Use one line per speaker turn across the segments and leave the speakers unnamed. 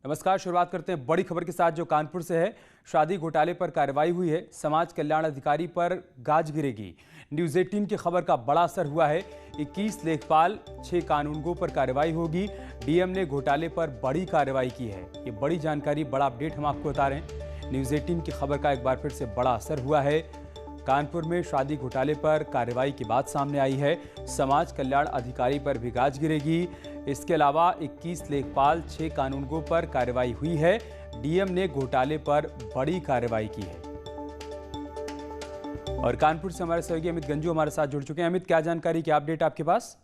नमस्कार। शुरुआत करते हैं बड़ी खबर के साथ जो कानपुर से है। शादी घोटाले पर कार्रवाई हुई है। समाज कल्याण अधिकारी पर गाज गिरेगी। न्यूज़ 18 की खबर का बड़ा असर हुआ है। 21 लेखपाल 6 कानूनगों पर कार्रवाई होगी। डीएम ने घोटाले पर बड़ी कार्रवाई की है। ये बड़ी जानकारी, बड़ा अपडेट हम आपको बता रहे हैं। न्यूज़ 18 की खबर का एक बार फिर से बड़ा असर हुआ है। कानपुर में शादी घोटाले पर कार्रवाई की बात सामने आई है। समाज कल्याण अधिकारी पर भी गाज गिरेगी। इसके अलावा 21 लेखपाल 6 कानूनगों पर कार्रवाई हुई है। डीएम ने घोटाले पर बड़ी कार्रवाई की है। और कानपुर से हमारे सहयोगी अमित गंजू हमारे साथ जुड़ चुके हैं। अमित, क्या जानकारी, क्या अपडेट आपके पास?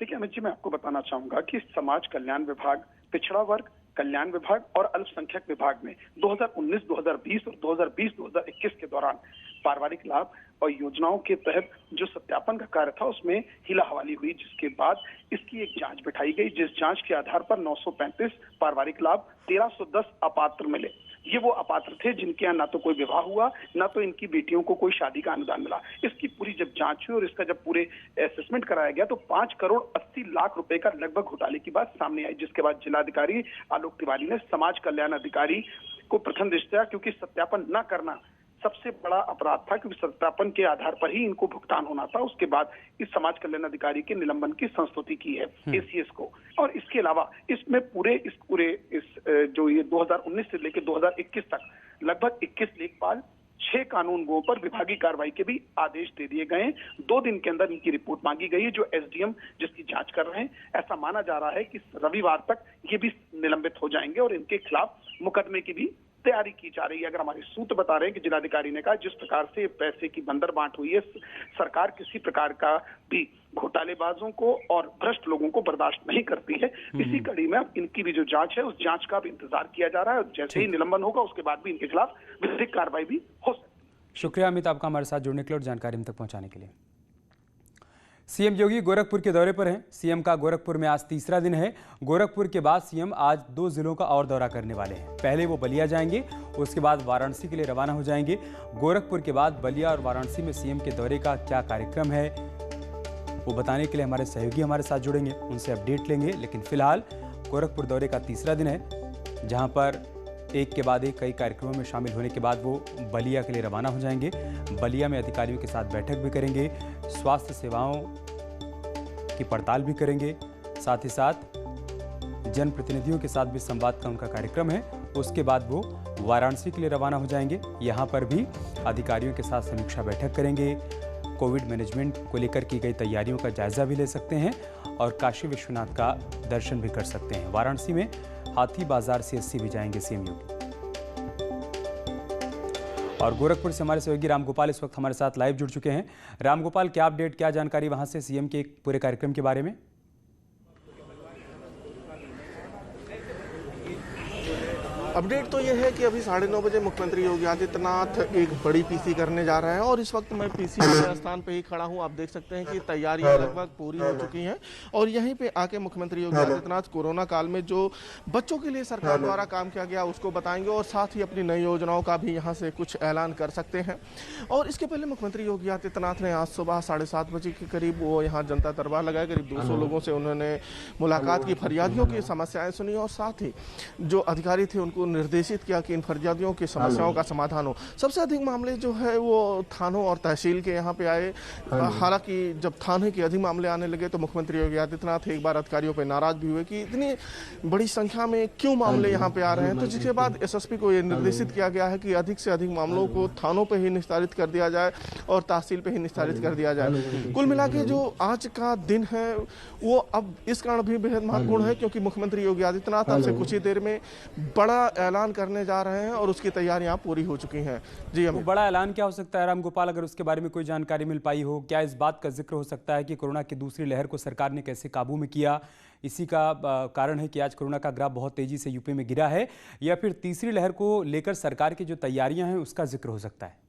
देखिए अमित जी, मैं आपको बताना चाहूंगा कि समाज कल्याण विभाग, पिछड़ा वर्ग कल्याण विभाग और अल्पसंख्यक विभाग में 2019, 2020 और 2020-2021 के दौरान पारिवारिक लाभ और योजनाओं के तहत जो सत्यापन का कार्य था उसमें हिला हवाली हुई, जिसके बाद इसकी एक जांच बिठाई गई, जिस जांच के आधार पर 935 पारिवारिक लाभ, 1310 अपात्र मिले। ये वो अपात्र थे जिनके यहाँ ना तो कोई विवाह हुआ, ना तो इनकी बेटियों को कोई शादी का अनुदान मिला। इसकी पूरी जब जांच हुई और इसका जब पूरे असेसमेंट कराया गया तो 5 करोड़ 80 लाख रुपए का लगभग घोटाले की बात सामने आई, जिसके बाद जिलाधिकारी आलोक तिवारी ने समाज कल्याण अधिकारी को प्रथम दृष्टया, क्योंकि सत्यापन न करना सबसे बड़ा अपराध था, क्योंकि सत्यापन के आधार पर ही इनको भुगतान होना था, उसके बाद इस समाज कल्याण अधिकारी के निलंबन की संस्तुति की है एसीएस को। और इसके अलावा इसमें जो ये 2019 से लेकर 2021 तक लगभग 21 लेखपाल 6 कानूनगों पर विभागीय कार्रवाई के भी आदेश दे दिए गए। 2 दिन के अंदर इनकी रिपोर्ट मांगी गई है, जो एसडीएम जिसकी जांच कर रहे हैं। ऐसा माना जा रहा है कि रविवार तक ये भी निलंबित हो जाएंगे और इनके खिलाफ मुकदमे की भी तैयारी की जा रही है। अगर हमारे सूत्र बता रहे हैं कि जिलाधिकारी ने कहा, जिस प्रकार से पैसे की बंदर बांट हुई है, सरकार किसी प्रकार का भी घोटालेबाजों को और भ्रष्ट लोगों को बर्दाश्त नहीं करती है। इसी कड़ी में अब इनकी भी जो जांच है, उस जांच का भी इंतजार किया जा रहा है। जैसे ही निलंबन होगा उसके बाद भी इनके खिलाफ विधिक कार्रवाई भी हो सकती है।
शुक्रिया अमित, आपका हमारे साथ जुड़ने के लिए और जानकारी हम तक पहुंचाने के लिए। सीएम योगी गोरखपुर के दौरे पर हैं। सीएम का गोरखपुर में आज तीसरा दिन है। गोरखपुर के बाद सीएम आज 2 जिलों का और दौरा करने वाले हैं। पहले वो बलिया जाएंगे, उसके बाद वाराणसी के लिए रवाना हो जाएंगे। गोरखपुर के बाद बलिया और वाराणसी में सीएम के दौरे का क्या कार्यक्रम है वो बताने के लिए हमारे सहयोगी हमारे साथ जुड़ेंगे, उनसे अपडेट लेंगे। लेकिन फिलहाल गोरखपुर दौरे का तीसरा दिन है, जहाँ पर एक के बाद एक कई कार्यक्रमों में शामिल होने के बाद वो बलिया के लिए रवाना हो जाएंगे। बलिया में अधिकारियों के साथ बैठक भी करेंगे, स्वास्थ्य सेवाओं की पड़ताल भी करेंगे, साथ ही साथ जनप्रतिनिधियों के साथ भी संवाद का उनका कार्यक्रम है। उसके बाद वो वाराणसी के लिए रवाना हो जाएंगे। यहाँ पर भी अधिकारियों के साथ समीक्षा बैठक करेंगे, कोविड मैनेजमेंट को लेकर की गई तैयारियों का जायजा भी ले सकते हैं और काशी विश्वनाथ का दर्शन भी कर सकते हैं। वाराणसी में हाथी बाजार सीएससी भी जाएंगे सीएम योगी। और गोरखपुर से हमारे सहयोगी रामगोपाल इस वक्त हमारे साथ लाइव जुड़ चुके हैं। रामगोपाल, क्या अपडेट, क्या जानकारी वहां से सीएम के पूरे कार्यक्रम के बारे में?
अपडेट तो यह है कि अभी 9:30 बजे मुख्यमंत्री योगी आदित्यनाथ एक बड़ी पीसी करने जा रहे हैं और इस वक्त मैं पीसी के स्थान पे ही खड़ा हूं। आप देख सकते हैं कि तैयारियां लगभग पूरी हो चुकी हैं और यहीं पे आके मुख्यमंत्री योगी आदित्यनाथ कोरोना काल में जो बच्चों के लिए सरकार द्वारा काम किया गया उसको बताएंगे और साथ ही अपनी नई योजनाओं का भी यहाँ से कुछ ऐलान कर सकते हैं। और इसके पहले मुख्यमंत्री योगी आदित्यनाथ ने आज सुबह 7:30 बजे के करीब वो यहाँ जनता दरबार लगाया। करीब 200 लोगों से उन्होंने मुलाकात की, फरियादियों की समस्याएं सुनी और साथ ही जो अधिकारी थे उनको निर्देशित किया कि इन फरियादियों की समस्याओं का समाधान हो। सबसे अधिक मामले जो है वो थानों और तहसील के यहाँ पे आए। हालांकि जब थाने के अधिक मामले आने लगे तो मुख्यमंत्री योगी आदित्यनाथ एक बार अधिकारियों पर नाराज भी हुए कि इतनी बड़ी संख्या में क्यों मामले यहाँ पे आ रहे हैं। तो जिसके बाद एसएसपी को ये निर्देशित किया गया है कि अधिक से अधिक मामलों को थानों पर ही निस्तारित कर दिया जाए और तहसील पे ही निस्तारित कर दिया जाए। कुल मिला के जो आज का दिन है वो अब इस कारण भी बेहद महत्वपूर्ण है क्योंकि मुख्यमंत्री योगी आदित्यनाथ अब से कुछ ही देर में बड़ा ऐलान करने जा रहे हैं और उसकी तैयारियां पूरी हो चुकी हैं। जी,
वो बड़ा ऐलान क्या हो सकता है रामगोपाल, अगर उसके बारे में कोई जानकारी मिल पाई हो? क्या इस बात का जिक्र हो सकता है कि कोरोना की दूसरी लहर को सरकार ने कैसे काबू में किया, इसी का कारण है कि आज कोरोना का ग्राफ बहुत तेजी से यूपी में गिरा है, या फिर तीसरी लहर को लेकर सरकार की जो तैयारियां हैं उसका जिक्र हो सकता है?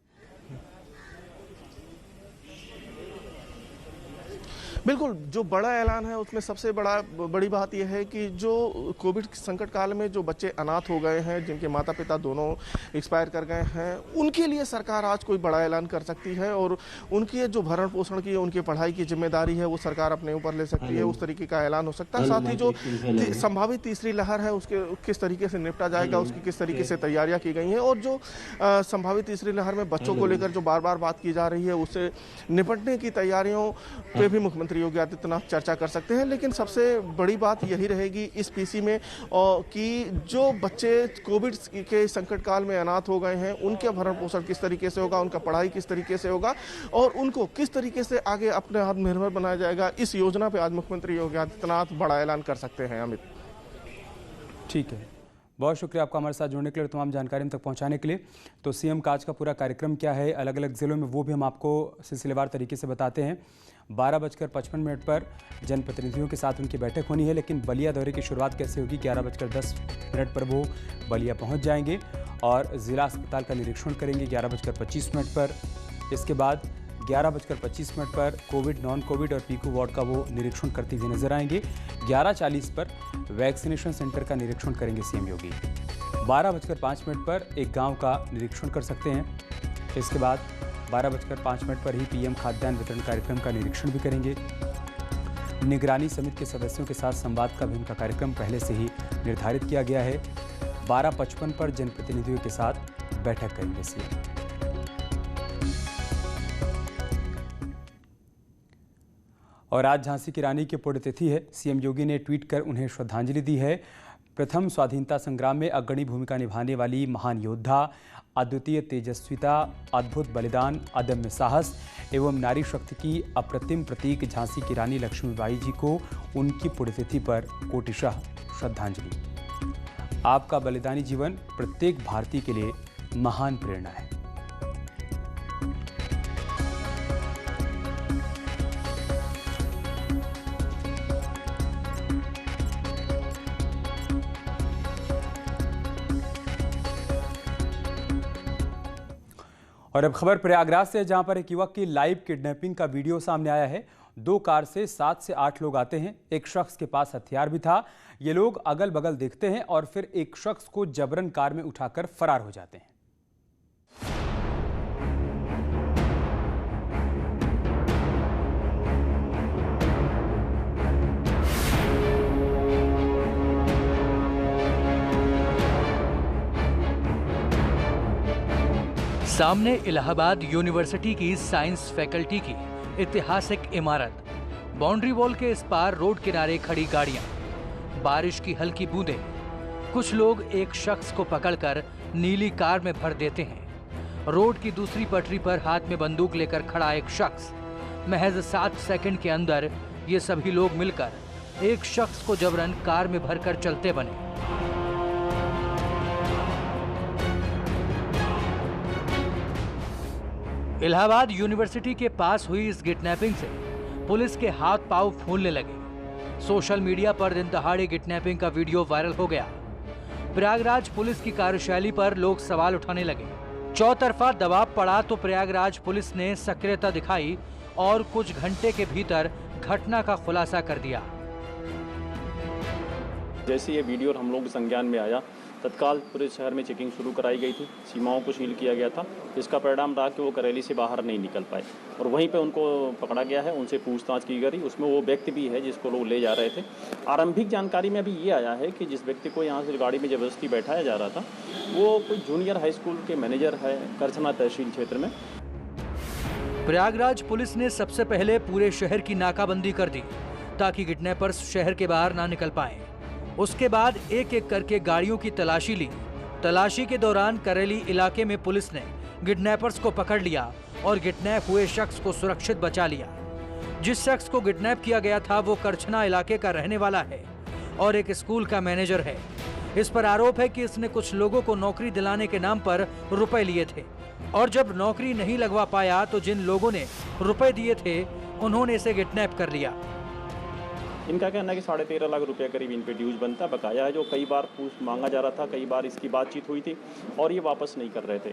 बिल्कुल, जो बड़ा ऐलान है उसमें सबसे बड़ी बात यह है कि जो कोविड संकट काल में जो बच्चे अनाथ हो गए हैं, जिनके माता-पिता दोनों एक्सपायर कर गए हैं, उनके लिए सरकार आज कोई बड़ा ऐलान कर सकती है और उनकी जो भरण-पोषण की, उनकी पढ़ाई की जिम्मेदारी है, वो सरकार अपने ऊपर ले सकती है। उस तरीके का ऐलान हो सकता है। साथ ही जो संभावित तीसरी लहर है, उसके किस तरीके से निपटा जाएगा, उसकी किस तरीके से तैयारियाँ की गई हैं और जो संभावित तीसरी लहर में बच्चों को लेकर जो बार-बार बात की जा रही है, उससे निपटने की तैयारियों पे भी मुख्यमंत्री योगी आदित्यनाथ चर्चा कर सकते हैं। लेकिन सबसे बड़ी बात यही रहेगी इस पीसी में कि जो बच्चे कोविड के संकट काल में अनाथ हो गए हैं, उनका भरण पोषण किस तरीके से होगा, उनका पढ़ाई किस तरीके से होगा और उनको किस तरीके से आगे अपने आत्मनिर्भर बनाया जाएगा। इस योजना पे आज मुख्यमंत्री योगी आदित्यनाथ बड़ा ऐलान कर सकते हैं। अमित,
ठीक है, बहुत शुक्रिया आपका हमारे साथ जुड़ने के लिए, तमाम जानकारी हम तक पहुंचाने के लिए। तो सीएम का आज का पूरा कार्यक्रम क्या है अलग अलग ज़िलों में, वो भी हम आपको सिलसिलेवार तरीके से बताते हैं। 12:55 पर जनप्रतिनिधियों के साथ उनकी बैठक होनी है, लेकिन बलिया दौरे की शुरुआत कैसे होगी? 11:10 पर वो बलिया पहुंच जाएंगे और ज़िला अस्पताल का निरीक्षण करेंगे 11:25 पर। इसके बाद 11:25 पर कोविड, नॉन कोविड और पीकू वार्ड का वो निरीक्षण करते हुए नजर आएंगे। 11:40 पर वैक्सीनेशन सेंटर का निरीक्षण करेंगे सीएम योगी। 12:05 पर एक गांव का निरीक्षण कर सकते हैं। इसके बाद 12:05 पर ही पीएम खाद्यान्न वितरण कार्यक्रम का निरीक्षण भी करेंगे। निगरानी समिति के सदस्यों के साथ संवाद का भी उनका कार्यक्रम पहले से ही निर्धारित किया गया है। 12:55 पर जनप्रतिनिधियों के साथ बैठक करेंगे सीएम। और आज झांसी की रानी की पुण्यतिथि है। सीएम योगी ने ट्वीट कर उन्हें श्रद्धांजलि दी है। प्रथम स्वाधीनता संग्राम में अग्रणी भूमिका निभाने वाली महान योद्धा, अद्वितीय तेजस्विता, अद्भुत बलिदान, अदम्य साहस एवं नारी शक्ति की अप्रतिम प्रतीक झांसी की रानी लक्ष्मीबाई जी को उनकी पुण्यतिथि पर कोटिशः श्रद्धांजलि। आपका बलिदानी जीवन प्रत्येक भारतीय के लिए महान प्रेरणा है। और अब खबर प्रयागराज से, जहां पर एक युवक की लाइव किडनैपिंग का वीडियो सामने आया है। 2 कार से 7 से 8 लोग आते हैं। एक शख्स के पास हथियार भी था। ये लोग अगल बगल देखते हैं और फिर एक शख्स को जबरन कार में उठाकर फरार हो जाते हैं।
सामने इलाहाबाद यूनिवर्सिटी की साइंस फैकल्टी की ऐतिहासिक इमारत, बाउंड्री वॉल के इस पार रोड किनारे खड़ी गाड़ियां, बारिश की हल्की बूंदें। कुछ लोग एक शख्स को पकड़कर नीली कार में भर देते हैं। रोड की दूसरी पटरी पर हाथ में बंदूक लेकर खड़ा एक शख्स। महज 7 सेकंड के अंदर ये सभी लोग मिलकर एक शख्स को जबरन कार में भरकर चलते बने। इलाहाबाद यूनिवर्सिटी के पास हुई इस किडनैपिंग से पुलिस के हाथ पांव फूलने लगे। सोशल मीडिया पर दिन दहाड़े किडनैपिंग का वीडियो वायरल हो गया। प्रयागराज पुलिस की कार्यशैली पर लोग सवाल उठाने लगे। चौतरफा दबाव पड़ा तो प्रयागराज पुलिस ने सक्रियता दिखाई और कुछ घंटे के भीतर घटना का खुलासा कर दिया।
जैसे ये वीडियो हम लोग संज्ञान में आया, तत्काल पूरे शहर में चेकिंग शुरू कराई गई थी। सीमाओं को सील किया गया था, जिसका परिणाम रहा कि वो करेली से बाहर नहीं निकल पाए और वहीं पे उनको पकड़ा गया है। उनसे पूछताछ की गई। उसमें वो व्यक्ति भी है जिसको लोग ले जा रहे थे। आरंभिक जानकारी में अभी ये आया है कि जिस व्यक्ति को यहाँ से गाड़ी में जबरदस्ती बैठाया जा रहा था, वो कोई जूनियर हाई स्कूल के मैनेजर है करछना तहसील क्षेत्र में।
प्रयागराज पुलिस ने सबसे पहले पूरे शहर की नाकाबंदी कर दी ताकि किडनैपर्स शहर के बाहर ना निकल पाएं। उसके बाद एक एक करके गाड़ियों की तलाशी ली। तलाशी के दौरान करेली इलाके में पुलिस ने किडनैपर्स को पकड़ लिया और किडनैप हुए शख्स को सुरक्षित बचा लिया। जिस शख्स को किडनैप किया गया था वो करछना इलाके का रहने वाला है और एक स्कूल का मैनेजर है। इस पर आरोप है कि इसने कुछ लोगों को नौकरी दिलाने के नाम पर रुपए लिए थे और जब नौकरी नहीं लगवा पाया तो जिन लोगों ने रुपए दिए थे उन्होंने इसे किडनैप कर लिया।
इनका कहना है कि 13.5 लाख रुपया करीब इन पे ड्यूज बनता बकाया है, जो कई बार मांगा जा रहा था, कई बार इसकी बातचीत हुई थी और ये वापस नहीं कर रहे थे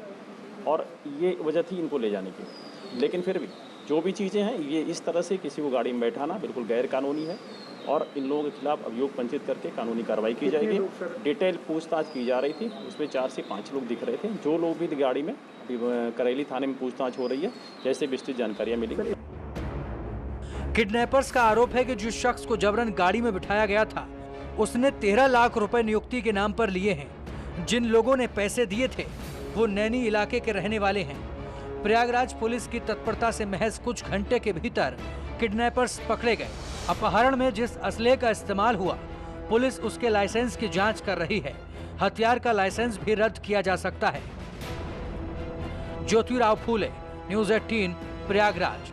और ये वजह थी इनको ले जाने की। लेकिन फिर भी जो भी चीज़ें हैं ये इस तरह से किसी को गाड़ी में बैठाना बिल्कुल गैर कानूनी है और इन लोगों के खिलाफ अभियोग पंजीकृत करके कानूनी कार्रवाई की जाएगी। डिटेल पूछताछ की जा रही थी, उसमें 4 से 5 लोग दिख रहे थे। जो लोग भी गाड़ी में करेली थाने में पूछताछ हो रही है, जैसे विस्तृत जानकारियाँ मिलेंगी।
किडनैपर्स का आरोप है कि जिस शख्स को जबरन गाड़ी में बिठाया गया था उसने 13 लाख रुपए नियुक्ति के नाम पर लिए हैं। जिन लोगों ने पैसे दिए थे वो नैनी इलाके के रहने वाले हैं। प्रयागराज पुलिस की तत्परता से महज कुछ घंटे के भीतर किडनैपर्स पकड़े गए। अपहरण में जिस असले का इस्तेमाल हुआ, पुलिस उसके लाइसेंस की जांच कर रही है। हथियार का लाइसेंस भी रद्द किया जा सकता है। ज्योतिराव फूले, न्यूज़ 18, प्रयागराज।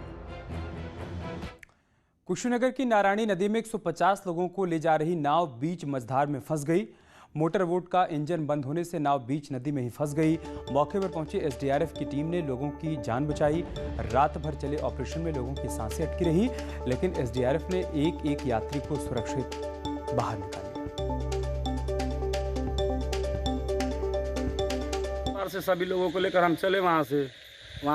कुशीनगर की नारायणी नदी में 150 लोगों को ले जा रही नाव बीच मझधार में फंस गई। मोटर बोट का इंजन बंद होने से नाव बीच नदी में ही फंस गई। मौके पर पहुंची एसडीआरएफ की टीम ने लोगों की जान बचाई। रात भर चले ऑपरेशन में लोगों की सांसें अटकी रही, लेकिन एसडीआरएफ ने एक यात्री को सुरक्षित बाहर निकाला।
से सभी लोगों को लेकर हम चले वहाँ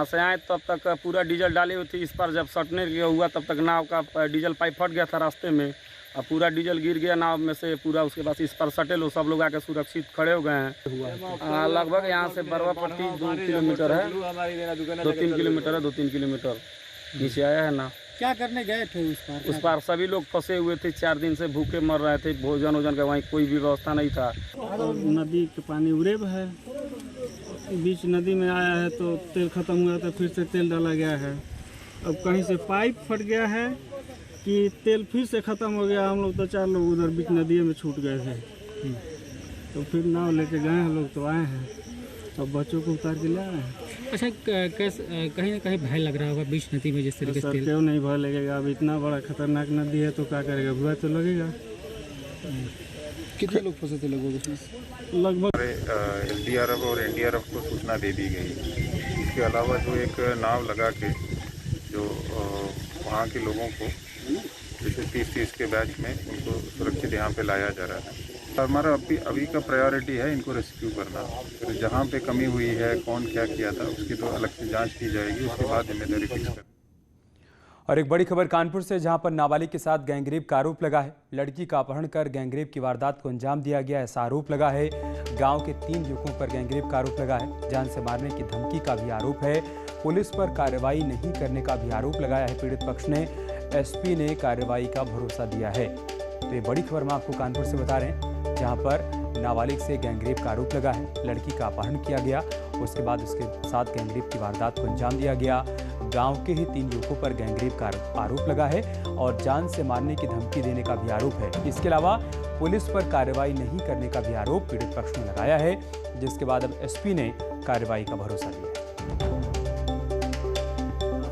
से आए, तब तक पूरा डीजल डाली हुई थी। इस पर जब सटने हुआ तब तक नाव का डीजल पाइप फट गया था रास्ते में, और पूरा डीजल गिर गया नाव में से पूरा। उसके बाद इस पर सटे लोग सब लोग आके सुरक्षित खड़े हो गए हैं। लगभग यहाँ से बरवा पट्टी 2 किलोमीटर है, 2-3 किलोमीटर है, 2-3 किलोमीटर नीचे आया है ना।
क्या करने गए थे
उस पार सभी लोग फंसे हुए थे, 4 दिन से भूखे मर रहे थे। भोजन का वहीं कोई भी व्यवस्था नहीं था।
नदी के पानी उरेब है, बीच नदी में आया है तो तेल खत्म हुआ तो फिर से तेल डाला गया है। अब कहीं से पाइप फट गया है कि तेल फिर से ख़त्म हो गया। हम लोग तो 4 लोग उधर बीच नदी में छूट गए थे, तो फिर नाव लेके गए हैं लोग, तो आए हैं, अब बच्चों को उतार के ले आए हैं।
अच्छा, कहीं ना कहीं भय लग रहा होगा बीच नदी में जिस तरीके से?
क्यों नहीं भय लगेगा? अब इतना बड़ा खतरनाक नदी है तो क्या करेगा, भय तो लगेगा।
कितने लोग फंसे थे लगभग उसमें?
लगभग
एसडीआरएफ और एनडीआरएफ को सूचना दे दी गई। इसके अलावा जो एक नाव लगा के जो वहाँ के लोगों को जैसे 30 के बैच में उनको सुरक्षित यहाँ पे लाया जा रहा है। हमारा अभी का प्रायोरिटी है इनको रेस्क्यू करना। फिर जहाँ पे कमी हुई है, कौन क्या किया था, उसकी तो अलग से जांच की जाएगी, उसके बाद जिम्मेदारी फिक्स कर।
और एक बड़ी खबर कानपुर से, जहां पर नाबालिग के साथ गैंगरेप का आरोप लगा है। लड़की का अपहरण कर गैंगरेप की वारदात को अंजाम दिया गया, ऐसा आरोप लगा है। गांव के 3 युवकों पर गैंगरेप का आरोप लगा है। जान से मारने की धमकी का भी आरोप है। पुलिस पर कार्रवाई नहीं करने का भी आरोप लगाया है पीड़ित पक्ष ने। एसपी ने कार्रवाई का भरोसा दिया है। तो ये बड़ी खबर हम आपको कानपुर से बता रहे हैं, जहाँ पर नाबालिग से गैंगरेप का आरोप लगा है। लड़की का अपहरण किया गया, उसके बाद उसके साथ गैंगरेप की वारदात को अंजाम दिया गया। गांव के ही 3 युवकों पर गैंगरेप का आरोप लगा है और जान से मारने की धमकी देने का भी आरोप है। इसके अलावा पुलिस पर कार्रवाई नहीं करने का भी आरोप पीड़ित पक्ष ने लगाया है, जिसके बाद अब एसपी ने कार्रवाई का भरोसा दिया है।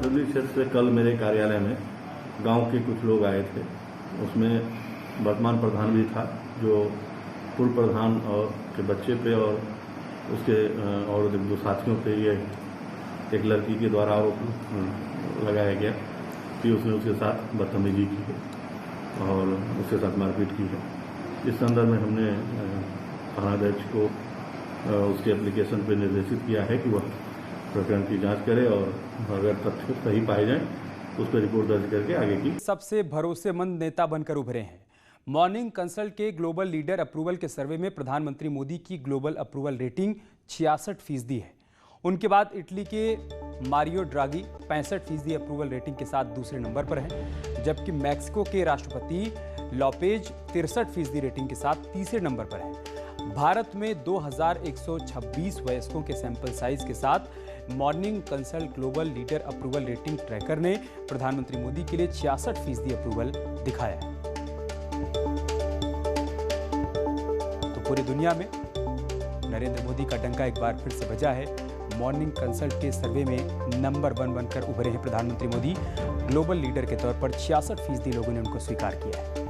क्षेत्र से कल मेरे कार्यालय में गांव के कुछ लोग आए थे, उसमें वर्तमान प्रधान भी था, जो पूर्व प्रधान और के बच्चे पे और उसके और 2 साथियों पे ये एक लड़की के द्वारा आरोप लगाया गया कि उसने उसके साथ बदतमीजी की है और उसके साथ मारपीट की है। इस संदर्भ में हमने थानाध्यक्ष को उसके एप्लीकेशन पर निर्देशित किया है कि वह प्रकरण की जांच करे और अगर तथ्य सही पाए जाएं उस पर रिपोर्ट दर्ज करके आगे की।
सबसे भरोसेमंद नेता बनकर उभरे हैं। मॉर्निंग कंसल्ट के ग्लोबल लीडर अप्रूवल के सर्वे में प्रधानमंत्री मोदी की ग्लोबल अप्रूवल रेटिंग 66% है। उनके बाद इटली के मारियो ड्रागी 65% अप्रूवल रेटिंग के साथ दूसरे नंबर पर हैं, जबकि मैक्सिको के राष्ट्रपति लोपेज 63% रेटिंग के साथ तीसरे नंबर पर हैं। भारत में 2126 वयस्कों के सैंपल साइज के साथ morning consult global leader approval rating tracker ने प्रधानमंत्री मोदी के लिए 66% अप्रूवल दिखाया है। तो पूरी दुनिया में नरेंद्र मोदी का डंका एक बार फिर से बजा है। मॉर्निंग कंसल्ट के सर्वे में नंबर 1 बनकर उभरे हैं प्रधानमंत्री मोदी। ग्लोबल लीडर के तौर पर 66% लोगों ने उनको स्वीकार किया है।